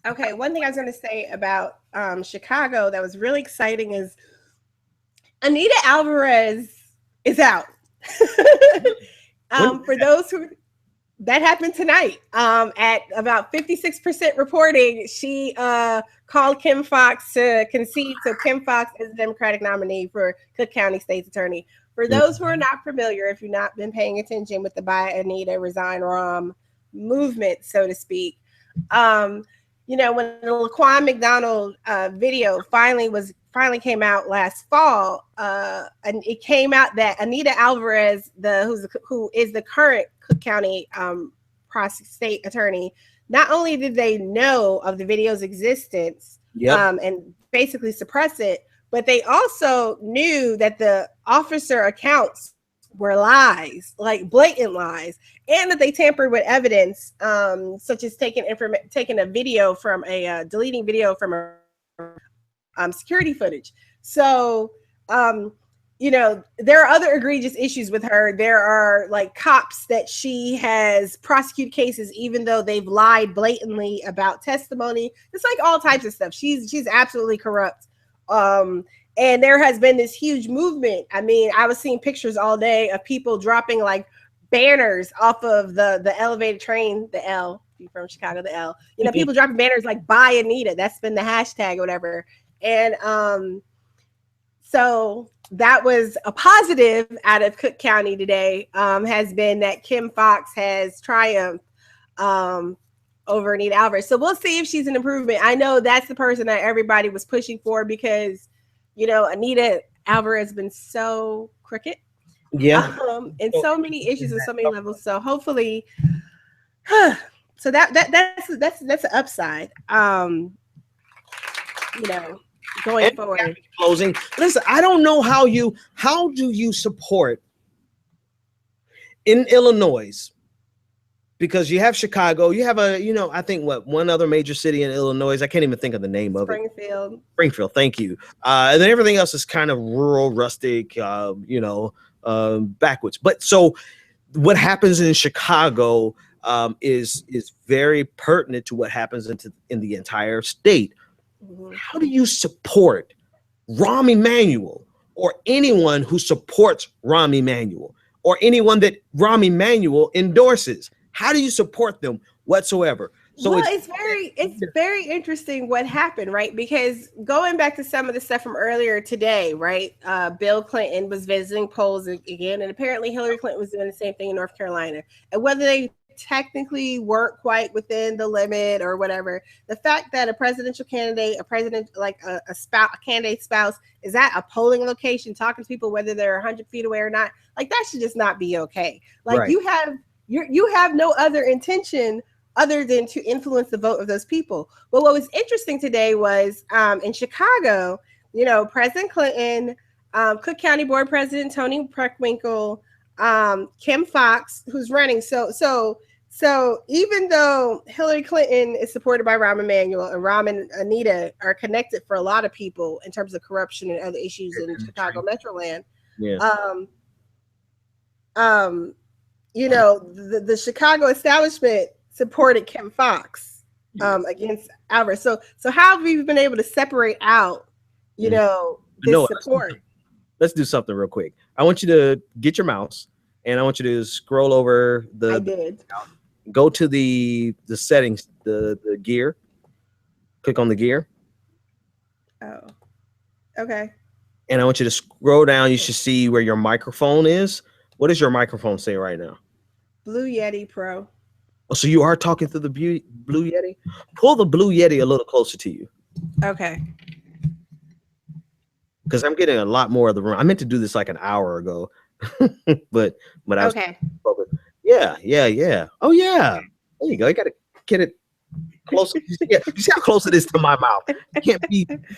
Okay, one thing I was going to say about Chicago that was really exciting is Anita Alvarez is out. When For those who that happened tonight, at about 56% reporting, she called Kim Foxx to concede. So Kim Foxx is the Democratic nominee for Cook County State's Attorney. For those who are not familiar, if you've not been paying attention with the Buy Anita, Resign Rahm movement, so to speak, um, when the Laquan McDonald video finally came out last fall, and it came out that Anita Alvarez, who is the current Cook County state attorney, not only did they know of the video's existence, Yep. And basically suppress it, but they also knew that the officer accounts were lies, like blatant lies, and that they tampered with evidence, such as taking a video from deleting video from a security footage. So, there are other egregious issues with her. There are like cops that she has prosecuted cases, even though they've lied blatantly about testimony. It's like all types of stuff. She's absolutely corrupt. And there has been this huge movement. I mean, I was seeing pictures all day of people dropping like banners off of the elevated train, the L, from Chicago, the L. People dropping banners like "Buy Anita." That's been the hashtag or whatever. And so that was a positive out of Cook County today, has been that Kim Foxx has triumphed over Anita Alvarez. So we'll see if she's an improvement. I know that's the person that everybody was pushing for because, Anita Alvarez has been so crooked. Yeah. And so many issues and so many levels. So hopefully, so that's an upside. Going forward. Closing. Listen, I don't know how do you support in Illinois? Because you have Chicago, you have I think one other major city in Illinois. I can't even think of the name of it. Springfield, thank you. And then everything else is kind of rural, rustic, backwards. But so what happens in Chicago is very pertinent to what happens in the entire state. Mm-hmm. How do you support Rahm Emanuel or anyone who supports Rahm Emanuel or anyone that Rahm Emanuel endorses? How do you support them whatsoever? So it's very interesting what happened, right? Because going back to some of the stuff from earlier today, right? Bill Clinton was visiting polls again, and apparently Hillary Clinton was doing the same thing in North Carolina. And whether they technically weren't quite within the limit or whatever, the fact that a presidential candidate, a candidate spouse is at a polling location talking to people, whether they're 100 feet away or not, like that should just not be okay. Like right. You have no other intention other than to influence the vote of those people. But what was interesting today was in Chicago, President Clinton, Cook County Board President Tony Preckwinkle, Kim Foxx, who's running. So even though Hillary Clinton is supported by Rahm Emanuel and Rahm and Anita are connected for a lot of people in terms of corruption and other issues in Chicago Metroland, the Chicago establishment supported Kim Foxx against Alvarez. So how have we been able to separate out, this support? Let's do something real quick. I want you to get your mouse and I want you to scroll over go to the settings, the gear. Click on the gear. Oh, okay. And I want you to scroll down. You should see where your microphone is. What does your microphone say right now? Blue Yeti Pro. Oh, so you are talking through the Blue Yeti? Pull the Blue Yeti a little closer to you. Okay. Because I'm getting a lot more of the room. I meant to do this like an hour ago, but I was okay. Yeah. Oh yeah. There you go. You got to get it closer. You see how close it is to my mouth. You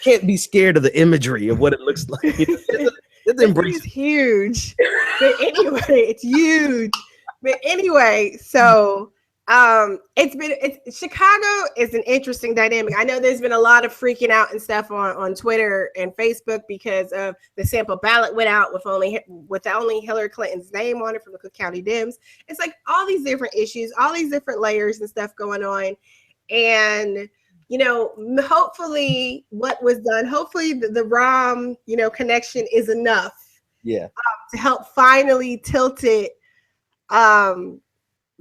can't be scared of the imagery of what it looks like. It's huge. But anyway, it's huge. But anyway, so Chicago is an interesting dynamic. I know there's been a lot of freaking out and stuff on Twitter and Facebook because of the sample ballot went out with only Hillary Clinton's name on it from the Cook County Dems. It's like all these different issues, all these different layers and stuff going on. And hopefully what was done, hopefully the Rahm, connection is enough. Yeah. To help finally tilt it.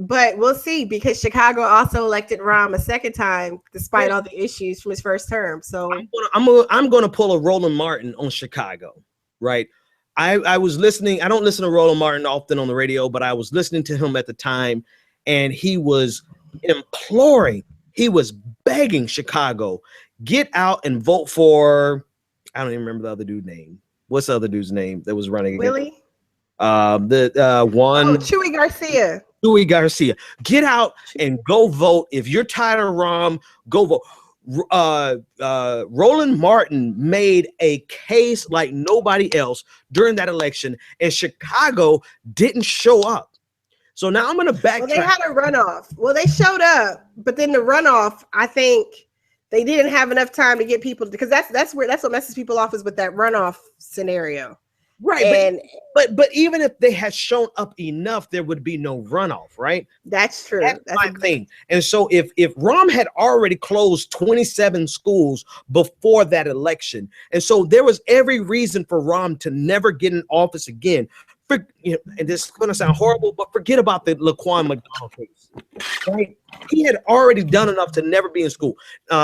But we'll see, because Chicago also elected Rahm a second time, despite all the issues from his first term. So I'm gonna pull a Roland Martin on Chicago, right? I was listening. I don't listen to Roland Martin often on the radio, but I was listening to him at the time, and he was imploring, he was begging Chicago, get out and vote for, I don't even remember the other dude's name. What's the other dude's name that was running against? Willie? One. Chewy Garcia. Chewy Garcia. Get out and go vote. If you're tired of Rahm, go vote. Roland Martin made a case like nobody else during that election, and Chicago didn't show up. So now I'm going to backtrack. Well, they had a runoff. Well, they showed up, but then the runoff, I think they didn't have enough time to get people, because that's what messes people off, is with that runoff scenario. Right. And but even if they had shown up enough, there would be no runoff, right? That's true. That's my thing. And so if Rahm had already closed 27 schools before that election, and so there was every reason for Rahm to never get in office again. And this is going to sound horrible, but forget about the Laquan McDonald case. Right? He had already done enough to never be in school,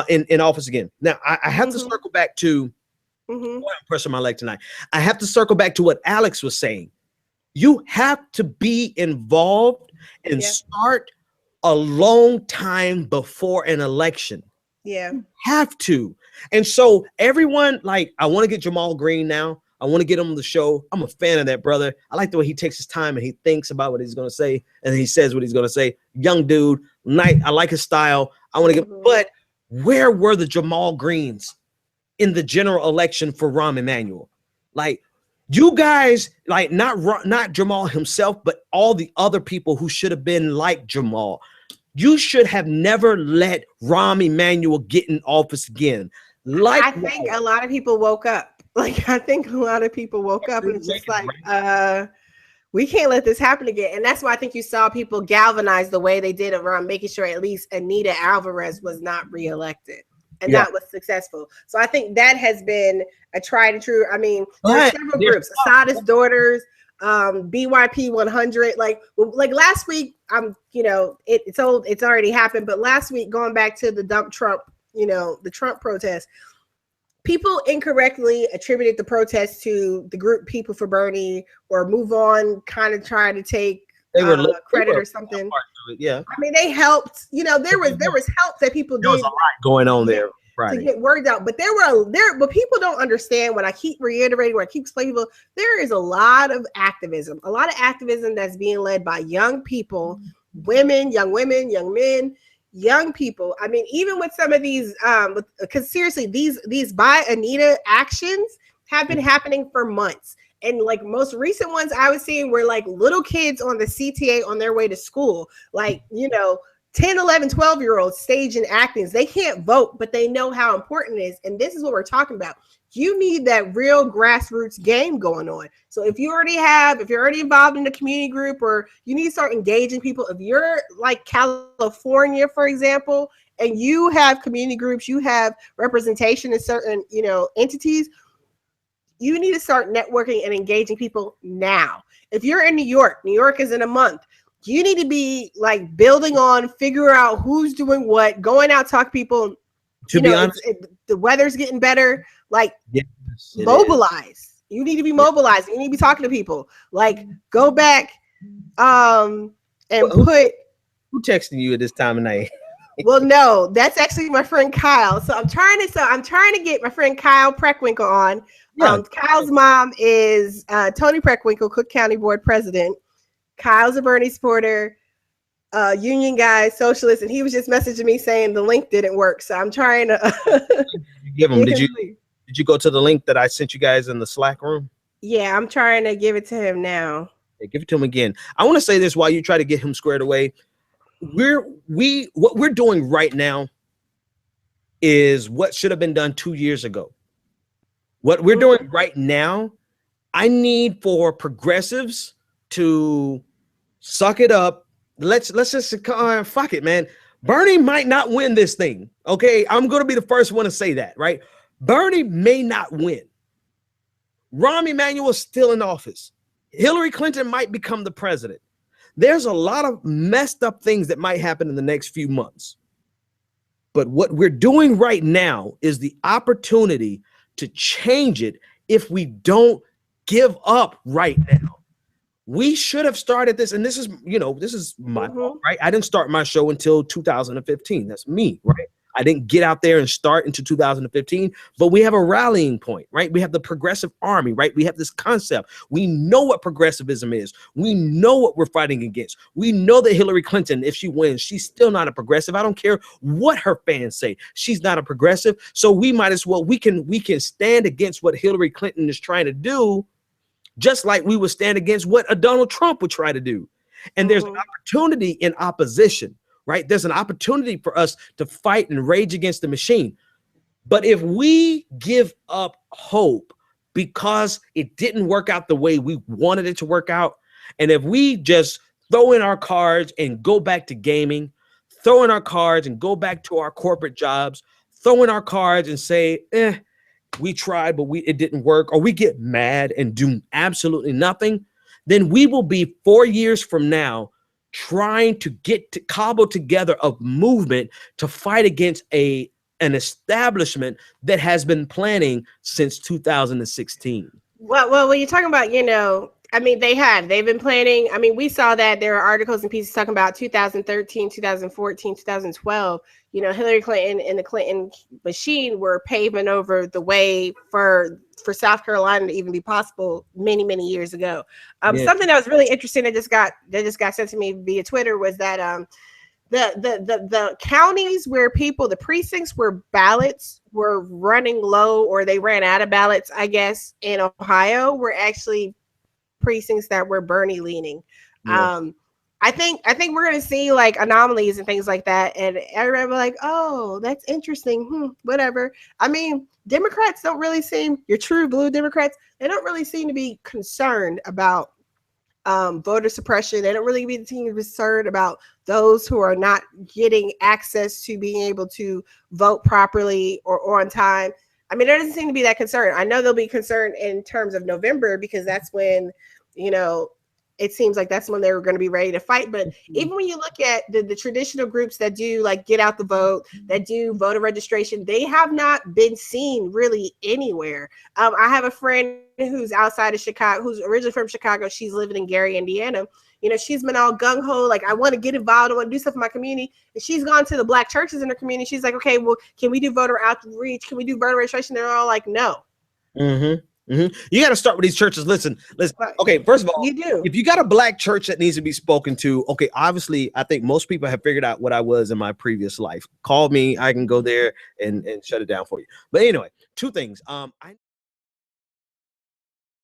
in office again. Now I have to circle back to. I'm pressing my leg tonight. I have to circle back to what Alex was saying. You have to be involved and start a long time before an election. Yeah. You have to. And so everyone, like, I want to get Jamal Green now. I want to get him on the show. I'm a fan of that brother. I like the way he takes his time and he thinks about what he's going to say, and he says what he's going to say. Young dude, I like his style. I want to get, but where were the Jamal Greens in the general election for Rahm Emanuel? Like, you guys, like, not Jamal himself, but all the other people who should have been like Jamal. You should have never let Rahm Emanuel get in office again. Like, I think a lot of people woke up. Like, I think a lot of people woke up and just like, we can't let this happen again. And that's why I think you saw people galvanize the way they did around making sure at least Anita Alvarez was not reelected. And that was successful. So I think that has been a tried and true. I mean, there's several groups: Asada's Daughters, BYP 100. Like last week, it's already happened. But last week, going back to the dump Trump, the Trump protest, people incorrectly attributed the protest to the group People for Bernie, or Move On, kind of trying to take credit or something. Yeah, I mean, they helped. There was help that people did. There was a lot going on there, right? To get words out, but but people don't understand what I keep reiterating, what I keep explaining to people. There is a lot of activism that's being led by young people, young women, young men, young people. I mean, even with some of these, because seriously, these Buy Anita actions have been happening for months. And like most recent ones I was seeing were like little kids on the CTA on their way to school, like, 10, 11, 12-year-olds staging actings. They can't vote, but they know how important it is. And this is what we're talking about. You need that real grassroots game going on. So if you're already involved in a community group, or you need to start engaging people, if you're like California, for example, and you have community groups, you have representation in certain, entities, you need to start networking and engaging people now. If you're in New York is in a month. You need to be like building on, figure out who's doing what, going out, talk to people. To be honest, the weather's getting better. Like, mobilize. You need to be mobilized. You need to be talking to people. Like, go back and who texting you at this time of night? Well, no, that's actually my friend Kyle. So I'm trying to get my friend Kyle Preckwinkle on. Yeah. Kyle's mom is Tony Preckwinkle, Cook County Board President. Kyle's a Bernie supporter, union guy, socialist, and he was just messaging me saying the link didn't work. So I'm trying to give him. Did you go to the link that I sent you guys in the Slack room? Yeah, I'm trying to give it to him now. Yeah, give it to him again. I want to say this while you try to get him squared away. What we're doing right now is what should have been done 2 years ago. What we're doing right now, I need for progressives to suck it up. Let's just fuck it, man. Bernie might not win this thing. Okay, I'm going to be the first one to say that, right? Bernie may not win. Rahm Emanuel is still in office. Hillary Clinton might become the president. There's a lot of messed up things that might happen in the next few months. But what we're doing right now is the opportunity to change it if we don't give up right now. We should have started this, and this is, this is my fault, right? I didn't start my show until 2015. That's me, right? I didn't get out there and start into 2015, but we have a rallying point, right? We have the progressive army, right? We have this concept. We know what progressivism is. We know what we're fighting against. We know that Hillary Clinton, if she wins, she's still not a progressive. I don't care what her fans say. She's not a progressive. So we might as well, we can stand against what Hillary Clinton is trying to do, just like we would stand against what a Donald Trump would try to do. And there's an opportunity in opposition, right? There's an opportunity for us to fight and rage against the machine. But if we give up hope because it didn't work out the way we wanted it to work out, and if we just throw in our cards and go back to gaming, throw in our cards and go back to our corporate jobs, throw in our cards and say, we tried, but it didn't work, or we get mad and do absolutely nothing, then we will be 4 years from now trying to cobble together a movement to fight against an establishment that has been planning since 2016. Well, when you're talking about, I mean, they've been planning. I mean, we saw that there are articles and pieces talking about 2013, 2014, 2012. Hillary Clinton and the Clinton machine were paving over the way for South Carolina to even be possible many, many years ago. Something that was really interesting that just got sent to me via Twitter was that the counties where the precincts where ballots were running low, or they ran out of ballots, I guess, in Ohio, were actually precincts that were Bernie leaning. I think we're going to see like anomalies and things like that, and everybody will be like, oh, that's interesting, whatever. I mean, Democrats don't really seem, your true blue Democrats, they don't really seem to be concerned about voter suppression. They don't really be concerned about those who are not getting access to being able to vote properly or on time. I mean, there doesn't seem to be that concern. I know they'll be concerned in terms of November, because that's when, it seems like that's when they were going to be ready to fight. But even when you look at the traditional groups that do like get out the vote, that do voter registration, they have not been seen really anywhere. I have a friend who's outside of Chicago, who's originally from Chicago. She's living in Gary, Indiana. She's been all gung-ho, like, I want to get involved, I want to do stuff in my community. And she's gone to the Black churches in her community. She's like, okay, well, can we do voter outreach? Can we do voter registration? They're all like, no. You got to start with these churches. Listen. Okay, first of all, you do. If you got a Black church that needs to be spoken to, okay, obviously, I think most people have figured out what I was in my previous life. Call me, I can go there and shut it down for you. But anyway, two things.